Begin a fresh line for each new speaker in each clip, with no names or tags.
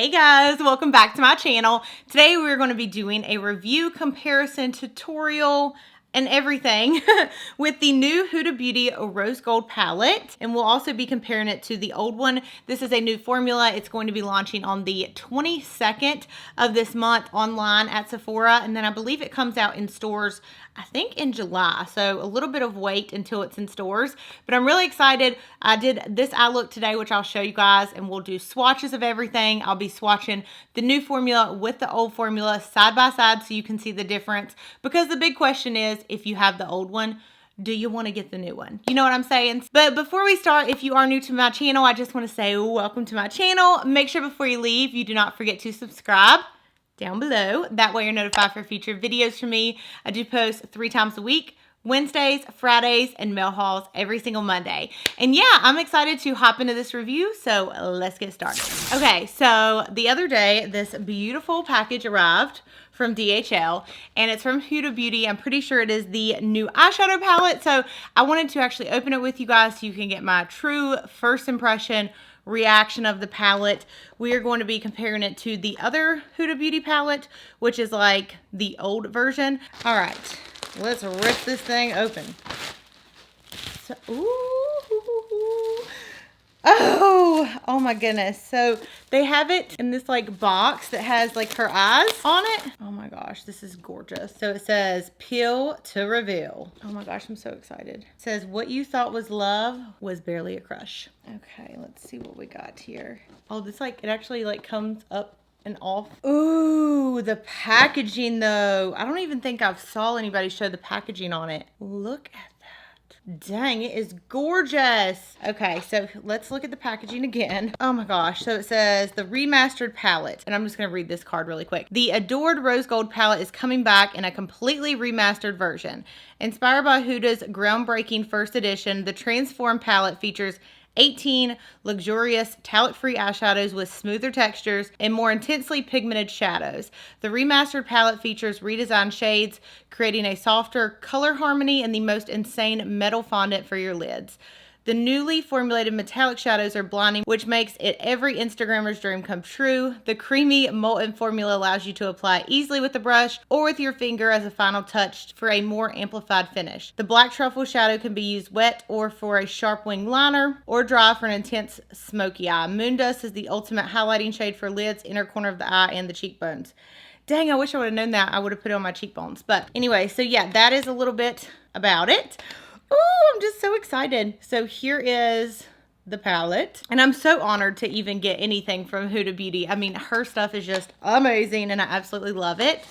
Hey guys, welcome back to my channel. Today we're going to be doing a review, comparison, tutorial, and everything with the new Huda Beauty Rose Gold Palette. And we'll also be comparing it to the old one. This is a new formula. It's going to be launching on the 22nd of this month online at Sephora. And then I believe it comes out in stores, I think in July. So a little bit of wait until it's in stores. But I'm really excited. I did this eye look today, which I'll show you guys. And we'll do swatches of everything. I'll be swatching the new formula with the old formula side by side so you can see the difference. Because the big question is, if you have the old one, do you want to get the new one? You know what I'm saying? But before we start, if you are new to my channel, I just want to say welcome to my channel. Make sure before you leave, you do not forget to subscribe down below. That way you're notified for future videos from me. I do post 3 times a week. Wednesdays, Fridays, and mail hauls every single Monday. And yeah, I'm excited to hop into this review, so let's get started. Okay, so the other day, this beautiful package arrived from DHL, and it's from Huda Beauty. I'm pretty sure it is the new eyeshadow palette, so I wanted to actually open it with you guys so you can get my true first impression reaction of the palette. We are going to be comparing it to the other Huda Beauty palette, which is like the old version. All right. Let's rip this thing open. So, oh my goodness. So they have it in this like box that has like her eyes on it. Oh my gosh, this is gorgeous. So it says peel to reveal. Oh my gosh, I'm so excited. It says what you thought was love was barely a crush. Okay, let's see what we got here. Oh, this like, it actually like comes up and off. Ooh, the packaging though. I don't even think I've saw anybody show the packaging on it. Look at that. Dang, it is gorgeous. Okay, so let's look at the packaging again. Oh my gosh. So it says the remastered palette. And I'm just going to read this card really quick. The adored Rose Gold palette is coming back in a completely remastered version. Inspired by Huda's groundbreaking first edition, the transformed palette features 18 luxurious talc-free eyeshadows with smoother textures and more intensely pigmented shadows. The remastered palette features redesigned shades, creating a softer color harmony and the most insane metal fondant for your lids. The newly formulated metallic shadows are blinding, which makes it every Instagrammer's dream come true. The creamy molten formula allows you to apply easily with the brush or with your finger as a final touch for a more amplified finish. The black truffle shadow can be used wet or for a sharp wing liner or dry for an intense smoky eye. Moondust is the ultimate highlighting shade for lids, inner corner of the eye, and the cheekbones. Dang, I wish I would have known that. I would have put it on my cheekbones. But anyway, so yeah, that is a little bit about it. Oh, I'm just so excited. So here is the palette. And I'm so honored to even get anything from Huda Beauty. I mean, her stuff is just amazing and I absolutely love it.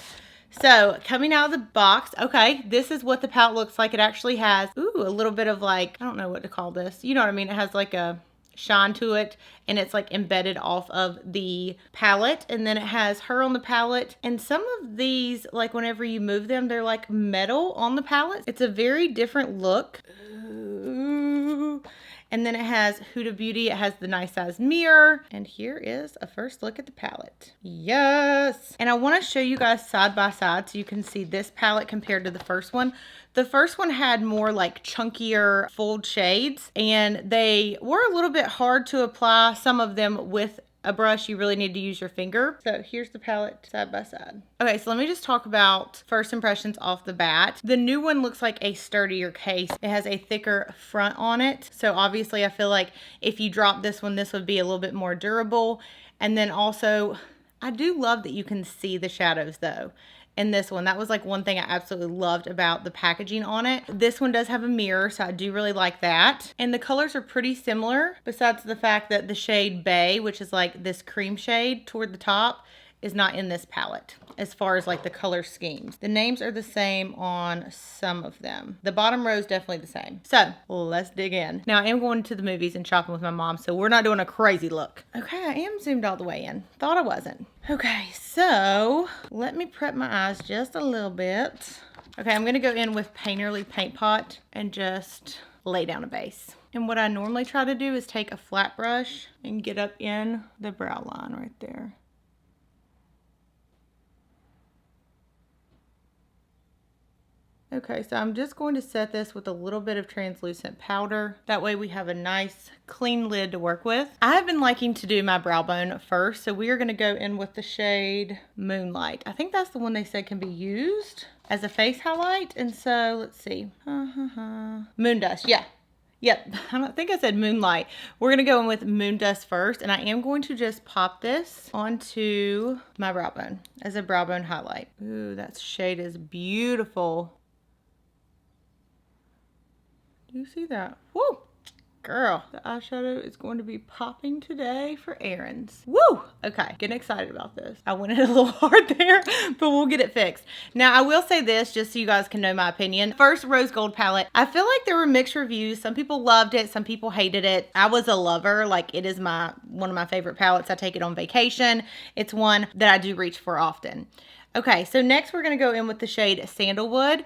So coming out of the box, okay, this is what the palette looks like. It actually has, ooh, a little bit of like, I don't know what to call this. You know what I mean? It has like a shine to it and it's like embedded off of the palette, and then it has her on the palette, and some of these, like whenever you move them, they're like metal on the palette. It's a very different look. Ooh. And then it has Huda Beauty. It has the nice size mirror. And here is a first look at the palette. Yes. And I want to show you guys side by side so you can see this palette compared to the first one. The first one had more like chunkier fold shades and they were a little bit hard to apply. Some of them with a brush, you really need to use your finger. So here's the palette side by side. Okay, so let me just talk about first impressions off the bat. The new one looks like a sturdier case. It has a thicker front on it. So obviously I feel like if you drop this one, this would be a little bit more durable. And then also, I do love that you can see the shadows though. In this one, that was like one thing I absolutely loved about the packaging on it. This one does have a mirror, so I do really like that. And the colors are pretty similar, besides the fact that the shade Bay, which is like this cream shade toward the top, is not in this palette as far as like the color schemes. The names are the same on some of them. The bottom row is definitely the same. So let's dig in. Now I am going to the movies and shopping with my mom, so we're not doing a crazy look. Okay, I am zoomed all the way in. Thought I wasn't. Okay, so let me prep my eyes just a little bit. Okay, I'm gonna go in with Painterly Paint Pot and just lay down a base. And what I normally try to do is take a flat brush and get up in the brow line right there. Okay, so I'm just going to set this with a little bit of translucent powder. That way we have a nice clean lid to work with. I have been liking to do my brow bone first, so we are going to go in with the shade Moonlight. I think that's the one they said can be used as a face highlight. And so let's see. Moondust, yeah. Yep, I don't think I said Moonlight. We're going to go in with Moondust first, and I am going to just pop this onto my brow bone as a brow bone highlight. Ooh, that shade is beautiful. Do you see that? Woo! Girl, the eyeshadow is going to be popping today for errands. Woo! Okay, getting excited about this. I went in a little hard there, but we'll get it fixed. Now, I will say this, just so you guys can know my opinion. First Rose Gold palette, I feel like there were mixed reviews. Some people loved it, some people hated it. I was a lover. Like, it is one of my favorite palettes. I take it on vacation. It's one that I do reach for often. Okay, so next we're going to go in with the shade Sandalwood.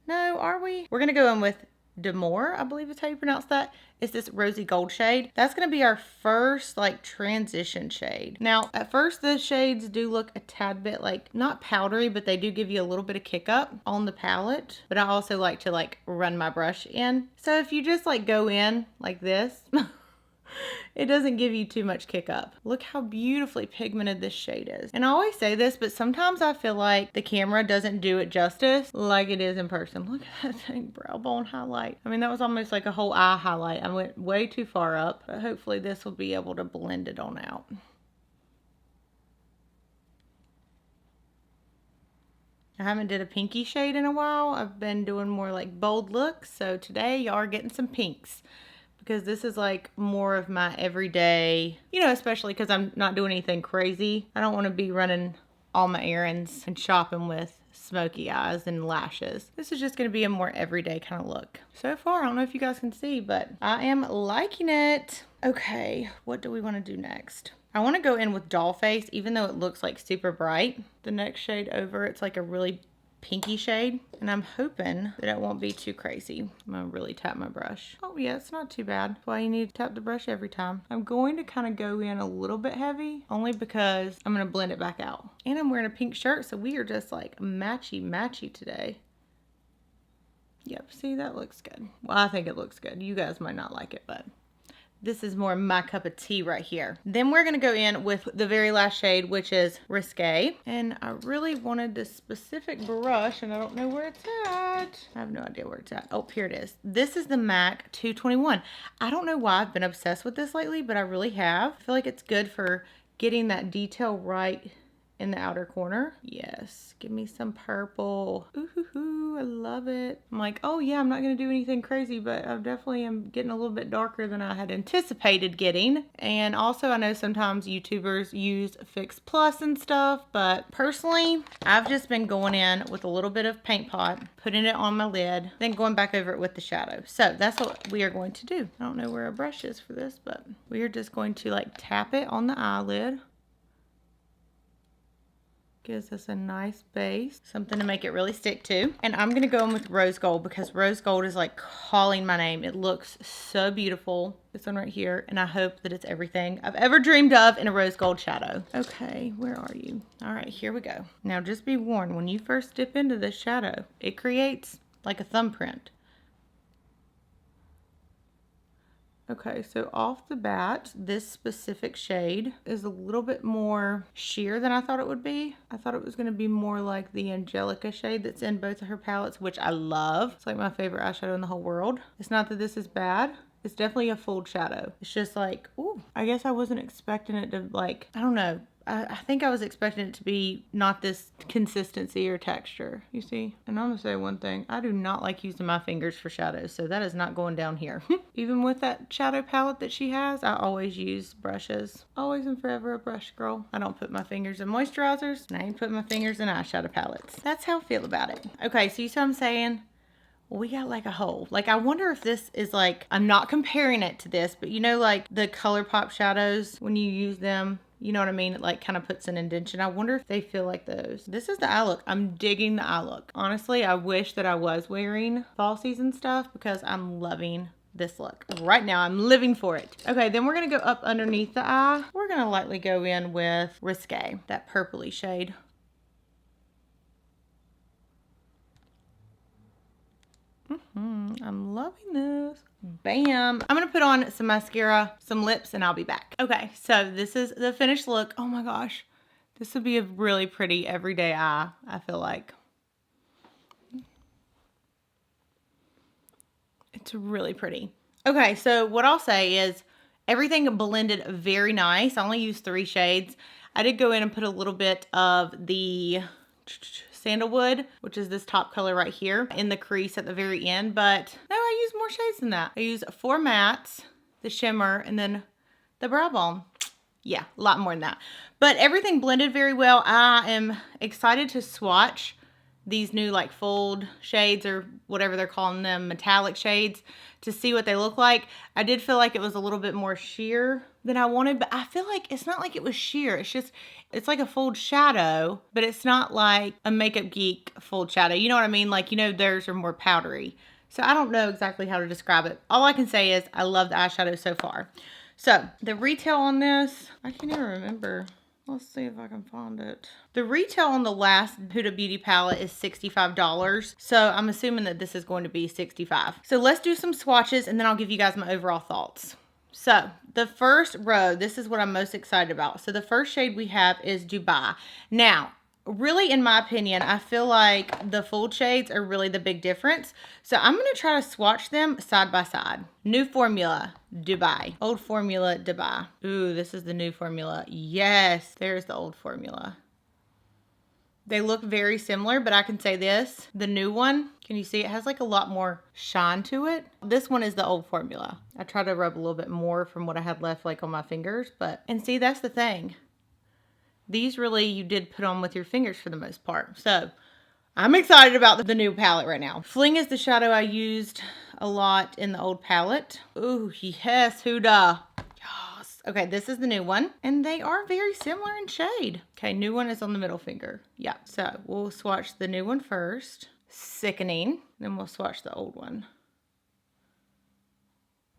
No, are we? We're going to go in with Demore, I believe is how you pronounce that. It's this rosy gold shade. That's going to be our first like transition shade. Now, at first the shades do look a tad bit like, not powdery, but they do give you a little bit of kick up on the palette. But I also like to like run my brush in. So if you just like go in like this, it doesn't give you too much kick up. Look how beautifully pigmented this shade is. And I always say this, but sometimes I feel like the camera doesn't do it justice like it is in person. Look at that thing, brow bone highlight. I mean, that was almost like a whole eye highlight. I went way too far up, but hopefully this will be able to blend it on out. I haven't did a pinky shade in a while. I've been doing more like bold looks. So today y'all are getting some pinks, because this is like more of my everyday, you know, especially because I'm not doing anything crazy. I don't want to be running all my errands and shopping with smoky eyes and lashes. This is just going to be a more everyday kind of look. So far, I don't know if you guys can see, but I am liking it. Okay, what do we want to do next? I want to go in with Doll Face, even though it looks like super bright. The next shade over, it's like a really pinky shade, and I'm hoping that it won't be too crazy. I'm gonna really tap my brush. Oh yeah, it's not too bad. That's why you need to tap the brush every time. I'm going to kind of go in a little bit heavy, only because I'm gonna blend it back out. And I'm wearing a pink shirt, so we are just like matchy today. Yep, see, that looks good. Well, I think it looks good. You guys might not like it, but this is more my cup of tea right here. Then we're gonna go in with the very last shade, which is Risque. And I really wanted this specific brush, and I don't know where it's at. I have no idea where it's at. Oh, here it is. This is the MAC 221. I don't know why I've been obsessed with this lately, but I really have. I feel like it's good for getting that detail right in the outer corner. Yes, give me some purple. Ooh, I love it. I'm like, oh yeah, I'm not gonna do anything crazy, but I definitely am getting a little bit darker than I had anticipated getting. And also, I know sometimes YouTubers use Fix Plus and stuff, but personally, I've just been going in with a little bit of paint pot, putting it on my lid, then going back over it with the shadow. So that's what we are going to do. I don't know where a brush is for this, but we are just going to like tap it on the eyelid. Gives us a nice base, something to make it really stick to. And I'm gonna go in with Rose Gold, because Rose Gold is like calling my name. It looks so beautiful. This one right here, and I hope that it's everything I've ever dreamed of in a rose gold shadow. Okay, where are you? All right, here we go. Now just be warned, when you first dip into this shadow, it creates like a thumbprint. Okay, so off the bat, this specific shade is a little bit more sheer than I thought it would be. I thought it was going to be more like the Angelica shade that's in both of her palettes, which I love. It's like my favorite eyeshadow in the whole world. It's not that this is bad. It's definitely a full shadow. It's just like, ooh, I guess I wasn't expecting it to like, I don't know. I think I was expecting it to be not this consistency or texture, you see? And I'm gonna say one thing, I do not like using my fingers for shadows, so that is not going down here. Even with that shadow palette that she has, I always use brushes. Always and forever a brush girl. I don't put my fingers in moisturizers, and I ain't put my fingers in eyeshadow palettes. That's how I feel about it. Okay, so you see what I'm saying? We got like a hole. Like, I wonder if this is like, I'm not comparing it to this, but you know, like the ColourPop shadows, when you use them, you know what I mean? It like kind of puts an indentation. I wonder if they feel like those. This is the eye look. I'm digging the eye look. Honestly, I wish that I was wearing fall season stuff, because I'm loving this look. Right now, I'm living for it. Okay, then we're gonna go up underneath the eye. We're gonna lightly go in with Risque, that purpley shade. I'm loving this. Bam. I'm going to put on some mascara, some lips, and I'll be back. Okay, so this is the finished look. Oh my gosh. This would be a really pretty everyday eye, I feel like. It's really pretty. Okay, so what I'll say is everything blended very nice. I only used 3 shades. I did go in and put a little bit of the Sandalwood, which is this top color right here, in the crease at the very end, but no, I used more shades than that. I used 4 mattes, the shimmer, and then the brow balm. Yeah, a lot more than that. But everything blended very well. I am excited to swatch these new like fold shades or whatever they're calling them, metallic shades, to see what they look like. I did feel like it was a little bit more sheer than I wanted, but I feel like it's not like it was sheer. It's just, it's like a fold shadow, but it's not like a Makeup Geek fold shadow. You know what I mean? Like, you know, theirs are more powdery. So I don't know exactly how to describe it. All I can say is I love the eyeshadow so far. So the retail on this, I can't even remember. Let's see if I can find it. The retail on the last Huda Beauty palette is $65. So I'm assuming that this is going to be $65. So let's do some swatches and then I'll give you guys my overall thoughts. So the first row, this is what I'm most excited about. So the first shade we have is Dubai. Now, really, in my opinion, I feel like the fold shades are really the big difference. So I'm going to try to swatch them side by side. New formula, Dubai. Old formula, Dubai. Ooh, this is the new formula. Yes, there's the old formula. They look very similar, but I can say this, the new one, can you see it has like a lot more shine to it? This one is the old formula. I try to rub a little bit more from what I had left like on my fingers, but, and see, that's the thing. These really you did put on with your fingers for the most part. So I'm excited about the new palette right now. Fling is the shadow I used a lot in the old palette. Ooh, yes, Huda. Yes. Okay, this is the new one. And they are very similar in shade. Okay, new one is on the middle finger. Yeah, so we'll swatch the new one first. Sickening. Then we'll swatch the old one.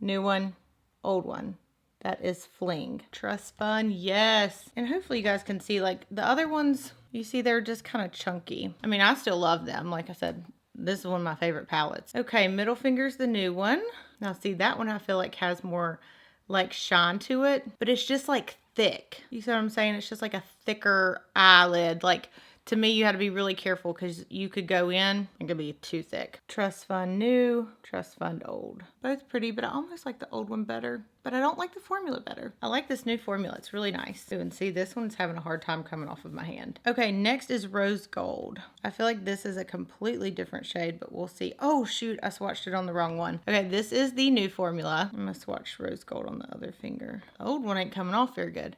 New one, old one. That is Fling. Trust Fund, yes. And hopefully you guys can see, like, the other ones, you see they're just kind of chunky. I mean, I still love them. Like I said, this is one of my favorite palettes. Okay, middle finger's the new one. Now see, that one I feel like has more, like, shine to it. But it's just, like, thick. You see what I'm saying? It's just, like, a thicker eyelid. Like, to me, you had to be really careful because you could go in and it could be too thick. Trust Fund new, Trust Fund old. Both pretty, but I almost like the old one better. But I don't like the formula better. I like this new formula. It's really nice. Ooh, and see, this one's having a hard time coming off of my hand. Okay, next is Rose Gold. I feel like this is a completely different shade, but we'll see. Oh, shoot, I swatched it on the wrong one. Okay, this is the new formula. I'm gonna swatch Rose Gold on the other finger. The old one ain't coming off very good.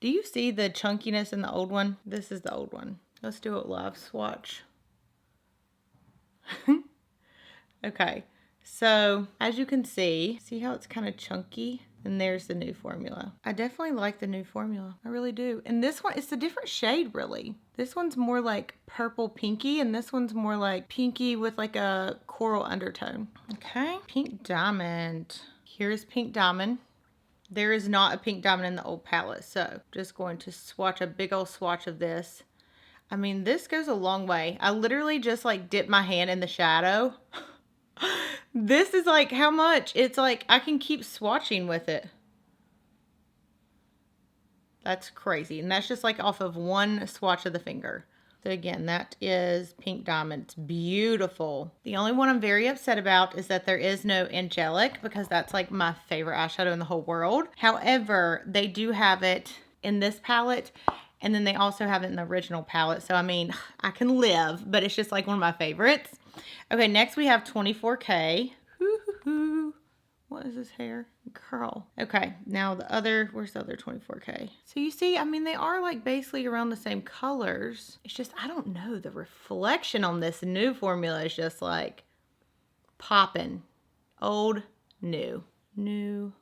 Do you see the chunkiness in the old one? This is the old one. Let's do it live swatch. Okay, so as you can see how it's kind of chunky? And there's the new formula. I definitely like the new formula. I really do. And this one, it's a different shade, really. This one's more like purple pinky, and this one's more like pinky with like a coral undertone. Okay, Pink Diamond. Here's Pink Diamond. There is not a Pink Diamond in the old palette, so just going to swatch a big old swatch of this. I mean, this goes a long way. I literally just like dip my hand in the shadow. This is like how much? It's like I can keep swatching with it. That's crazy. And that's just like off of one swatch of the finger. So again, that is Pink Diamond. It's beautiful. The only one I'm very upset about is that there is no Angelic, because that's like my favorite eyeshadow in the whole world. However, they do have it in this palette. And then they also have it in the original palette. So, I mean, I can live, but it's just like one of my favorites. Okay, next we have 24K. What is this hair? Curl. Okay, now the other, where's the other 24K? So you see, I mean, they are like basically around the same colors. It's just, I don't know, the reflection on this new formula is just like popping. Old, new. New,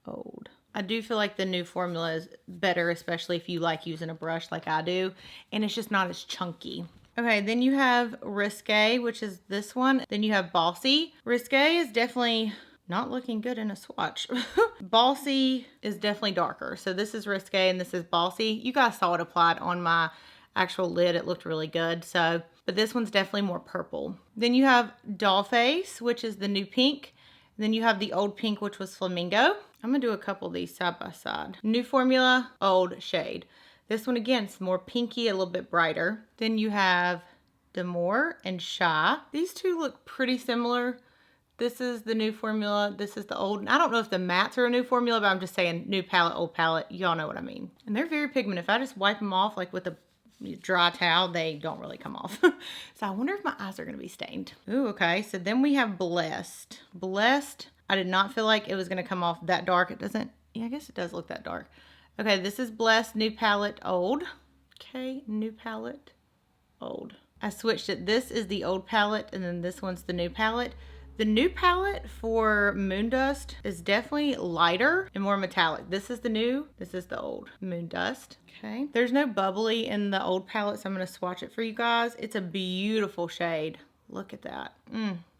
old. I do feel like the new formula is better, especially if you like using a brush like I do. And it's just not as chunky. Okay, then you have Risque, which is this one. Then you have Bossy. Risque is definitely not looking good in a swatch. Bossy is definitely darker. So this is Risque and this is Bossy. You guys saw it applied on my actual lid. It looked really good. So but this one's definitely more purple. Then you have Doll Face, which is the new pink. Then you have the old pink, which was Flamingo. I'm gonna do a couple of these side by side. New formula, old shade. This one again, it's more pinky, a little bit brighter. Then you have Demore and Shy. These two look pretty similar. This is the new formula. This is the old. And I don't know if the mattes are a new formula, but I'm just saying new palette, old palette. Y'all know what I mean. And they're very pigmented. If I just wipe them off like with a dry towel, they don't really come off. So I wonder if my eyes are going to be stained. Ooh, okay. So then we have Blessed. Blessed, I did not feel like it was going to come off that dark. It doesn't. Yeah, I guess it does look that dark. Okay, this is Blessed, new palette, old. Okay, new palette, old. I switched it. This is the old palette, and then this one's the new palette. The new palette for Moon Dust is definitely lighter and more metallic. This is the new, this is the old Moon Dust. Okay, there's no bubbly in the old palette, so I'm going to swatch it for you guys. It's a beautiful shade. Look at that.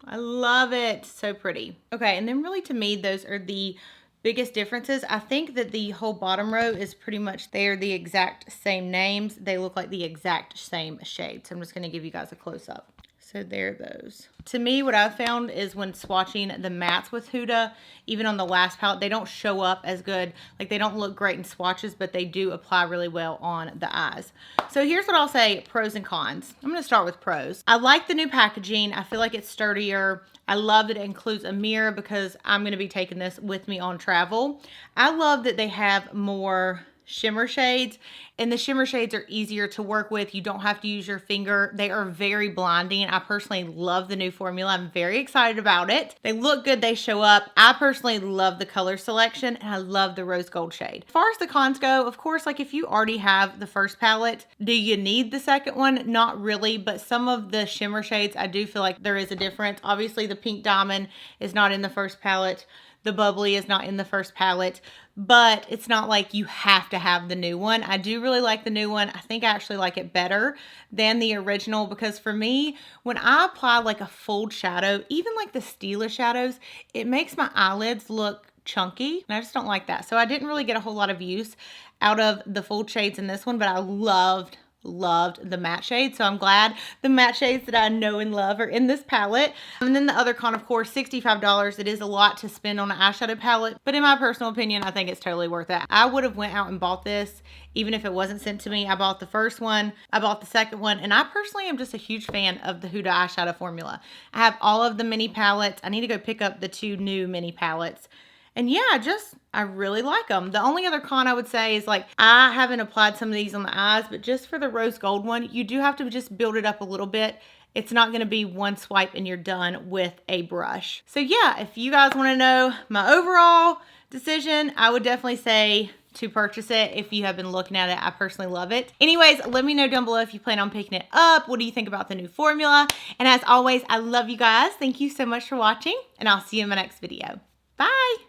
I love it. So pretty. Okay, and then really to me, those are the biggest differences. I think that the whole bottom row is pretty much, they are the exact same names. They look like the exact same shade. So I'm just going to give you guys a close up. So there those. To me, what I've found is when swatching the mattes with Huda, even on the last palette, they don't show up as good. Like they don't look great in swatches, but they do apply really well on the eyes. So here's what I'll say, pros and cons. I'm going to start with pros. I like the new packaging. I feel like it's sturdier. I love that it includes a mirror because I'm going to be taking this with me on travel. I love that they have more shimmer shades, and the shimmer shades are easier to work with. You don't have to use your finger. They are very blinding. I personally love the new formula. I'm very excited about it. They look good. They show up. I personally love the color selection, and I love the rose gold shade. As far as the cons go, of course, like if you already have the first palette, do you need the second one? Not really, but some of the shimmer shades, I do feel like there is a difference. Obviously, the pink diamond is not in the first palette. The bubbly is not in the first palette, but it's not like you have to have the new one. I do really like the new one. I think I actually like it better than the original because for me, when I apply like a full shadow, even like the Stila shadows, it makes my eyelids look chunky, and I just don't like that. So I didn't really get a whole lot of use out of the full shades in this one, but I loved the matte shades. So I'm glad the matte shades that I know and love are in this palette. And then the other con, of course, $65. It is a lot to spend on an eyeshadow palette, but in my personal opinion, I think it's totally worth it. I would have went out and bought this even if it wasn't sent to me. I bought the first one, I bought the second one, and I personally am just a huge fan of the Huda eyeshadow formula. I have all of the mini palettes. I need to go pick up the 2 new mini palettes. And yeah, I really like them. The only other con I would say is like, I haven't applied some of these on the eyes, but just for the rose gold one, you do have to just build it up a little bit. It's not going to be one swipe and you're done with a brush. So yeah, if you guys want to know my overall decision, I would definitely say to purchase it if you have been looking at it. I personally love it. Anyways, let me know down below if you plan on picking it up. What do you think about the new formula? And as always, I love you guys. Thank you so much for watching, and I'll see you in my next video. Bye.